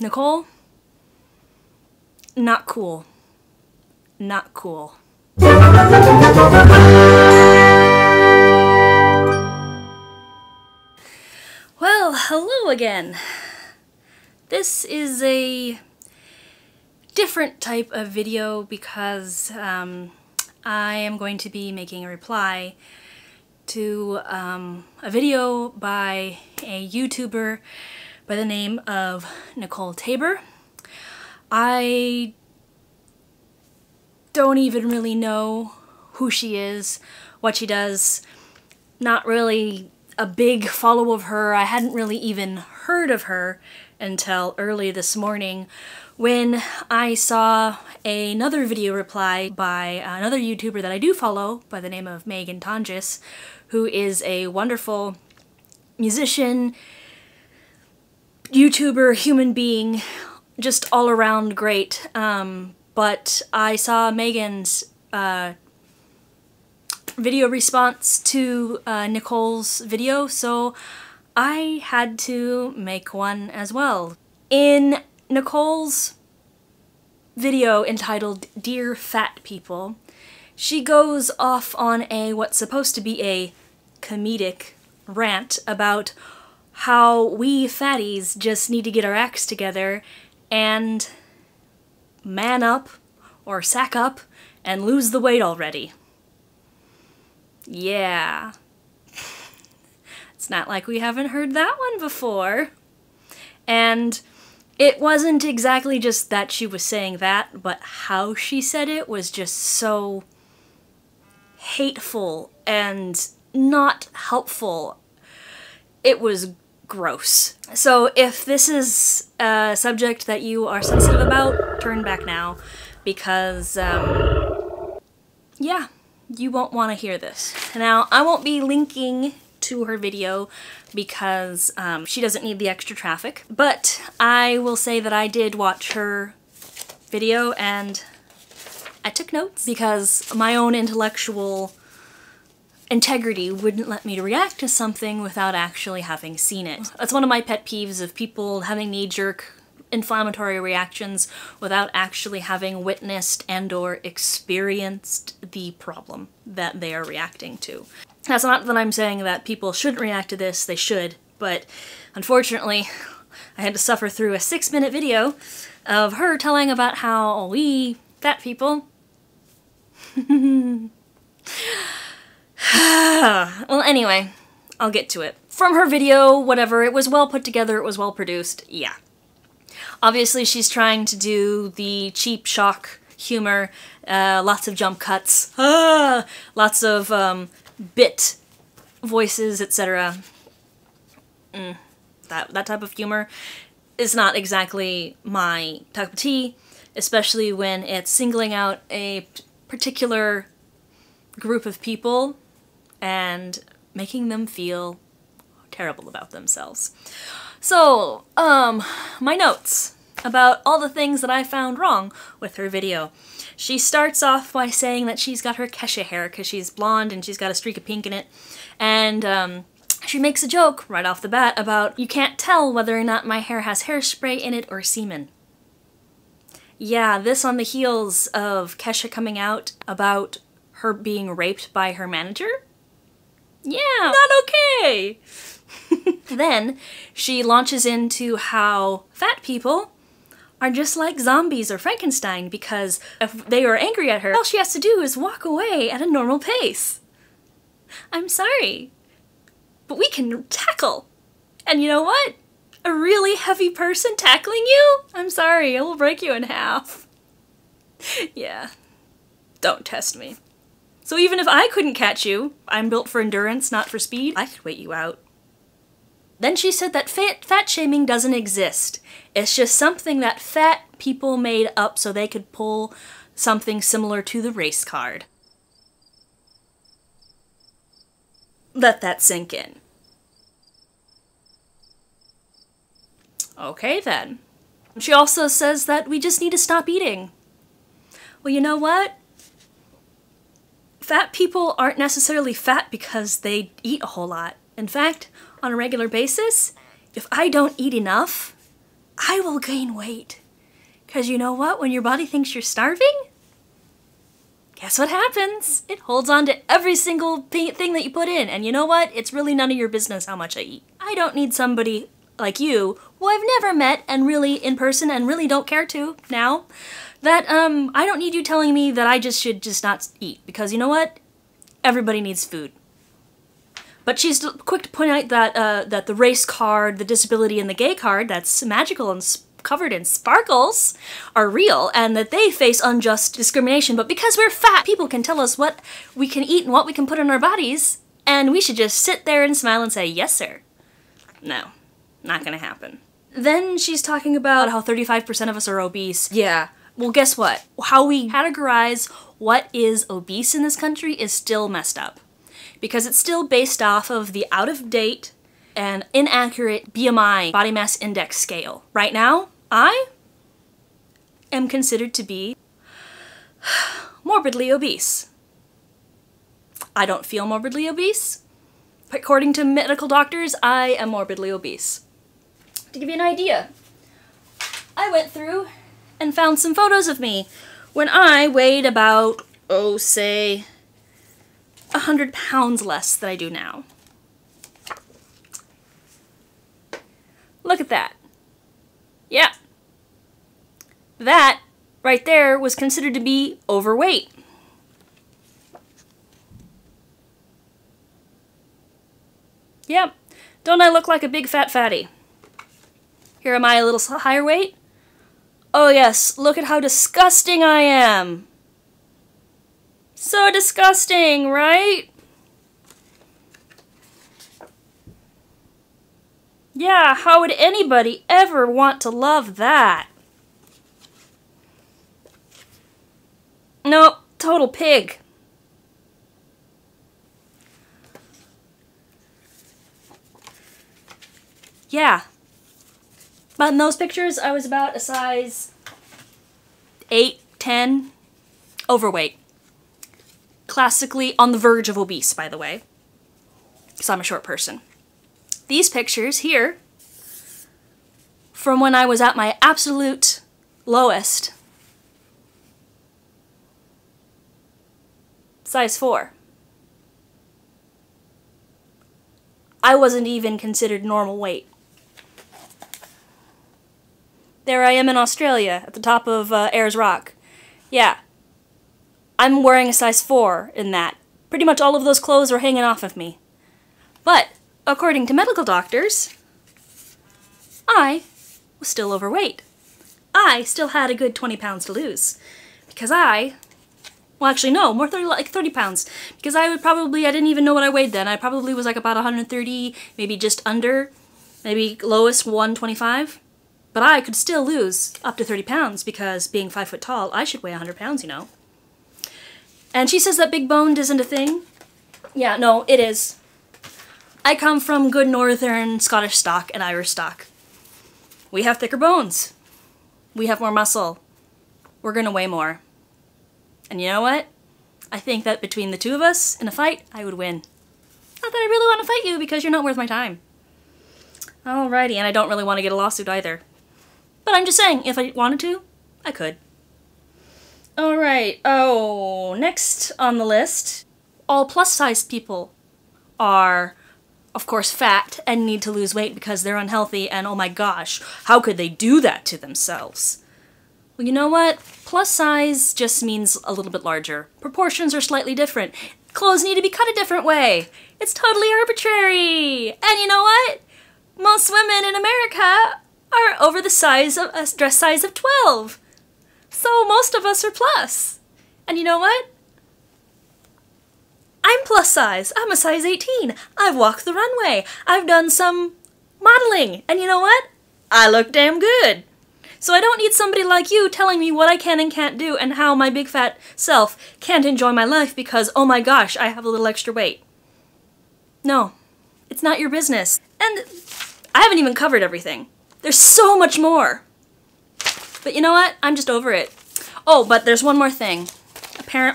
Nicole, not cool. Not cool. Well, hello again. This is a different type of video because I am going to be making a reply to a video by a YouTuber by the name of Nicole Arbour. I don't even really know who she is, what she does. Not really a big follower of her. I hadn't really even heard of her until early this morning when I saw another video reply by another YouTuber that I do follow by the name of Megan Tonjes, who is a wonderful musician, YouTuber, human being, just all around great. But I saw Megan's video response to Nicole's video, so I had to make one as well. In Nicole's video entitled Dear Fat People, she goes off on what's supposed to be a comedic rant about how we fatties just need to get our acts together and man up or sack up and lose the weight already. Yeah. It's not like we haven't heard that one before. And it wasn't exactly just that she was saying that, but how she said it was just so hateful and not helpful. It was gross. So if this is a subject that you are sensitive about, turn back now, because, yeah, you won't want to hear this. Now, I won't be linking to her video because she doesn't need the extra traffic, but I will say that I did watch her video and I took notes because my own intellectual integrity wouldn't let me react to something without actually having seen it. That's one of my pet peeves of people having knee-jerk inflammatory reactions without actually having witnessed and or experienced the problem that they are reacting to. That's not that I'm saying that people shouldn't react to this, they should, but unfortunately I had to suffer through a 6-minute video of her telling about how we fat people well, anyway, I'll get to it. From her video, whatever, it was well put together, it was well produced, yeah. Obviously she's trying to do the cheap shock humor, lots of jump cuts, lots of bit voices, etc. That type of humor is not exactly my cup of tea, especially when it's singling out a particular group of people and making them feel terrible about themselves. So, my notes about all the things that I found wrong with her video. She starts off by saying that she's got her Kesha hair because she's blonde and she's got a streak of pink in it, and she makes a joke right off the bat about you can't tell whether or not my hair has hairspray in it or semen. Yeah, this on the heels of Kesha coming out about her being raped by her manager? Yeah, not okay! Then she launches into how fat people are just like zombies or Frankenstein because if they are angry at her, all she has to do is walk away at a normal pace. I'm sorry, but we can tackle. And you know what? A really heavy person tackling you? I'm sorry, it will break you in half. Yeah, don't test me. So even if I couldn't catch you, I'm built for endurance, not for speed, I could wait you out. Then she said that fat shaming doesn't exist. It's just something that fat people made up so they could pull something similar to the race card. Let that sink in. Okay then. She also says that we just need to stop eating. Well, you know what? Fat people aren't necessarily fat because they eat a whole lot. In fact, on a regular basis, if I don't eat enough, I will gain weight. Because you know what? When your body thinks you're starving, guess what happens? It holds on to every single thing that you put in. And you know what? It's really none of your business how much I eat. I don't need somebody like you, who I've never met and really in person and really don't care to now, that I don't need you telling me that I should not eat. Because you know what? Everybody needs food. But she's quick to point out that the race card, the disability, and the gay card that's magical and covered in sparkles are real, and that they face unjust discrimination. But because we're fat, people can tell us what we can eat and what we can put in our bodies, and we should just sit there and smile and say, yes, sir. No, not gonna happen. Then she's talking about how 35% of us are obese. Yeah, well, guess what? How we categorize what is obese in this country is still messed up. Because it's still based off of the out-of-date and inaccurate BMI, body mass index scale. Right now, I am considered to be morbidly obese. I don't feel morbidly obese. According to medical doctors, I am morbidly obese. To give you an idea, I went through and found some photos of me when I weighed about, say, 100 pounds less than I do now. Look at that. Yeah. That right there was considered to be overweight. Yep. Don't I look like a big fat fatty? Here am I a little higher weight? Oh yes, look at how disgusting I am. So disgusting, right? Yeah, how would anybody ever want to love that? Nope, total pig. Yeah. But in those pictures, I was about a size 8, 10, overweight. Classically on the verge of obese, by the way, because I'm a short person. These pictures here, from when I was at my absolute lowest, size 4. I wasn't even considered normal weight. There I am in Australia, at the top of Ayers Rock. Yeah. I'm wearing a size 4 in that. Pretty much all of those clothes are hanging off of me. But, according to medical doctors, I was still overweight. I still had a good 20 pounds to lose. Because well actually no, more like 30 pounds. Because I didn't even know what I weighed then. I probably was like about 130, maybe just under, maybe lowest 125. But I could still lose up to 30 pounds because being 5 foot tall, I should weigh 100 pounds, you know. And she says that big boned isn't a thing. Yeah, no, it is. I come from good northern Scottish stock and Irish stock. We have thicker bones. We have more muscle. We're gonna weigh more. And you know what? I think that between the two of us in a fight, I would win. Not that I really want to fight you because you're not worth my time. Alrighty, and I don't really want to get a lawsuit either. But I'm just saying, if I wanted to, I could. Alright, next on the list, all plus-sized people are, of course, fat and need to lose weight because they're unhealthy, and oh my gosh, how could they do that to themselves? Well, you know what? Plus size just means a little bit larger. Proportions are slightly different. Clothes need to be cut a different way. It's totally arbitrary! And you know what? Most women in America are over the size of a dress size of 12. So most of us are plus. And you know what? I'm plus size. I'm a size 18. I've walked the runway. I've done some modeling. And you know what? I look damn good. So I don't need somebody like you telling me what I can and can't do and how my big fat self can't enjoy my life because, oh my gosh, I have a little extra weight. No, it's not your business. And I haven't even covered everything. There's so much more. But you know what? I'm just over it. Oh, but there's one more thing.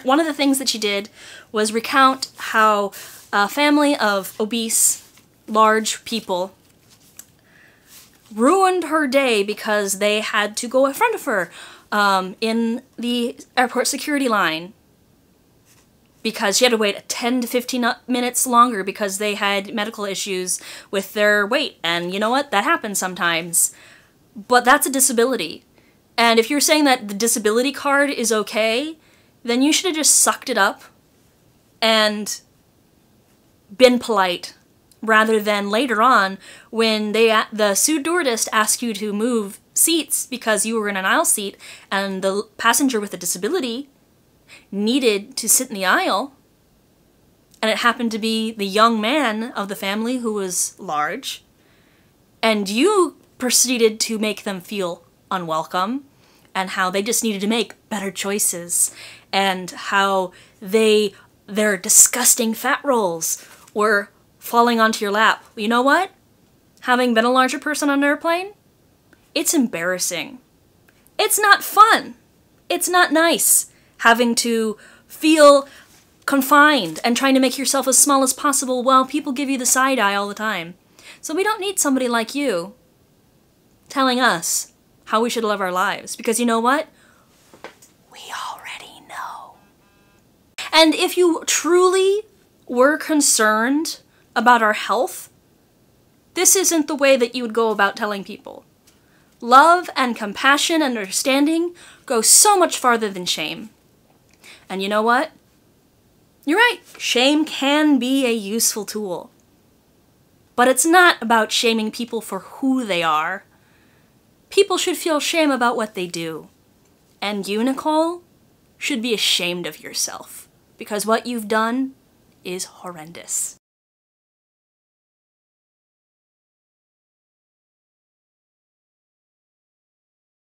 One of the things that she did was recount how a family of obese, large people ruined her day because they had to go in front of her in the airport security line because she had to wait 10 to 15 minutes longer because they had medical issues with their weight. And you know what? That happens sometimes. But that's a disability. And if you're saying that the disability card is okay, then you should have just sucked it up and been polite, rather than later on when the stewardess asked you to move seats because you were in an aisle seat and the passenger with a disability needed to sit in the aisle, and it happened to be the young man of the family who was large, and you proceeded to make them feel unwelcome and how they just needed to make better choices and how their disgusting fat rolls were falling onto your lap. You know what? Having been a larger person on an airplane, it's embarrassing. It's not fun. It's not nice having to feel confined and trying to make yourself as small as possible while people give you the side eye all the time. So we don't need somebody like you telling us how we should live our lives, because you know what? We already know. And if you truly were concerned about our health, this isn't the way that you would go about telling people. Love and compassion and understanding go so much farther than shame. And you know what? You're right, shame can be a useful tool. But it's not about shaming people for who they are. People should feel shame about what they do. And you, Nicole, should be ashamed of yourself, because what you've done is horrendous.